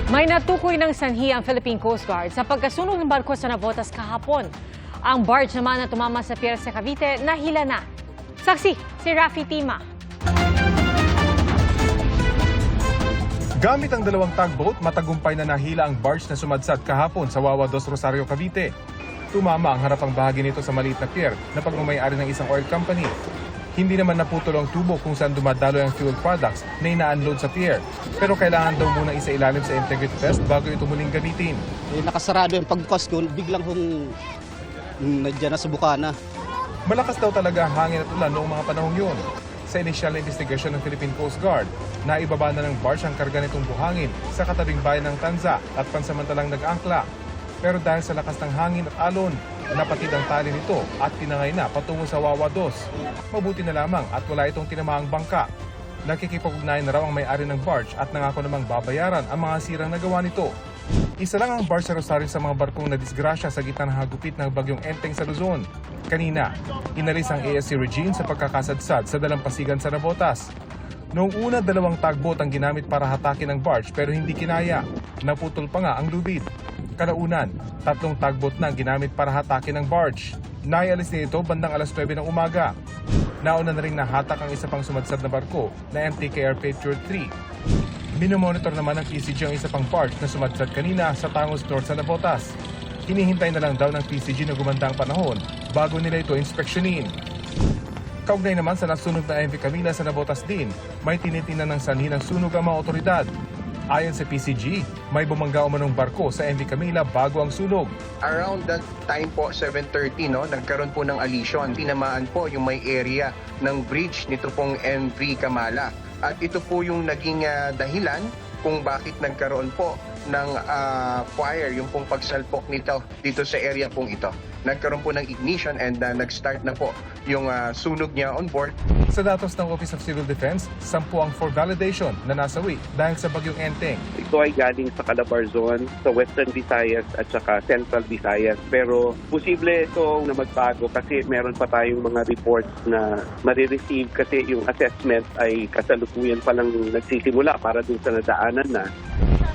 May natukoy ng sanhi ang Philippine Coast Guard sa pagkasunog ng barko sa Navotas kahapon. Ang barge naman na tumama sa pier sa Cavite nahila na. Saksi, si Rafi Tima. Gamit ang dalawang tugboat, matagumpay na nahila ang barge na sumadsad kahapon sa Wawa Dos Rosario, Cavite. Tumama ang harapang bahagi nito sa maliit na pier na pagmamayari ng isang oil company. Hindi naman naputol ang tubo kung saan dumadaloy ang fuel products na ina-unload sa pier. Pero kailangan daw muna isailalim sa integrity test bago ito muling gamitin. Nakasarado yung pagbukas ko, biglang nandiyan na sa bukana. Malakas daw talaga ang hangin at ulan noong mga panahong yun. Sa inisyal na investigasyon ng Philippine Coast Guard, naibaba na ng barge ang karga nitong buhangin sa katabing bayan ng Tanza at pansamantalang nag-angkla. Pero dahil sa lakas ng hangin at alon, napatid ang tali nito at tinangay na patungo sa Wawa Dos. Mabuti na lamang at wala itong tinamaang bangka. Nakikipag-ugnayan na raw ang may-ari ng barge at nangako namang babayaran ang mga sirang nagawa nito. Isa lang ang barge sa Rosario sa mga barkong na disgrasya sa gitna ng hagupit ng bagyong Enteng sa Luzon. Kanina, inalis ang ASC Regine sa pagkakasadsad sa dalampasigan sa Navotas. Noong una, 2 tugboat ang ginamit para hatakin ang barge pero hindi kinaya. Naputol pa nga ang lubid. Kalaunan, 3 tugboat na ang ginamit para hatakin ang barge. Naialis nito bandang alas 9 ng umaga. Nauna na rin nahatak ang isa pang sumadsad na barko na MTKR Patriot 3. Minomonitor naman ng PCG ang isa pang barge na sumadsad kanina sa Tangos North sa Navotas. Hinihintay na lang daw ng PCG na gumanda ang panahon bago nila ito inspeksyonin. Kaugnay naman sa nasunog na MV Camila sa Navotas din, may tinitingnan ng sanhi ng sunog ang mga otoridad. Ayon sa PCG, may bumangga umanong barko sa MV Camila bago ang sunog. Around that time po, 7:30, nagkaroon po ng alisyon. Tinamaan po yung may area ng bridge nito pong MV Kamala. At ito po yung naging dahilan kung bakit nagkaroon po ng fire, yung pong pagsalpok nito dito sa area pong ito. Nagkaroon po ng ignition and nag-start na po yung sunog niya on board. Sa datos ng Office of Civil Defense, 10 ang for validation na nasawi dahil sa bagyong Enteng. Ito ay galing sa Calabar Zone, sa Western Visayas at saka Central Visayas. Pero posible ito na magbago kasi meron pa tayong mga reports na marireceive kasi yung assessment ay kasalukuyan pa lang nagsisimula para dun sa nadaanan na.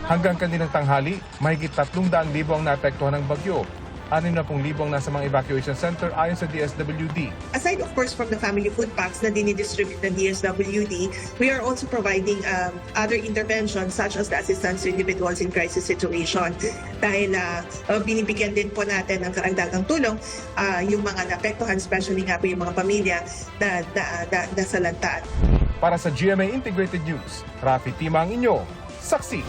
Hanggang kaninang tanghali, mahigit 300,000 ang naapektuhan ng bagyo. 60,000 ang nasa mga evacuation center ayon sa DSWD. Aside of course from the family food packs na dinidistribute ng DSWD, we are also providing other interventions such as the assistance to individuals in crisis situation. Dahil binibigyan din po natin ng karagdagang tulong yung mga naapektuhan, especially nga po yung mga pamilya na nasalantaan. Para sa GMA Integrated News, Rafi Tima ang inyo, saksi.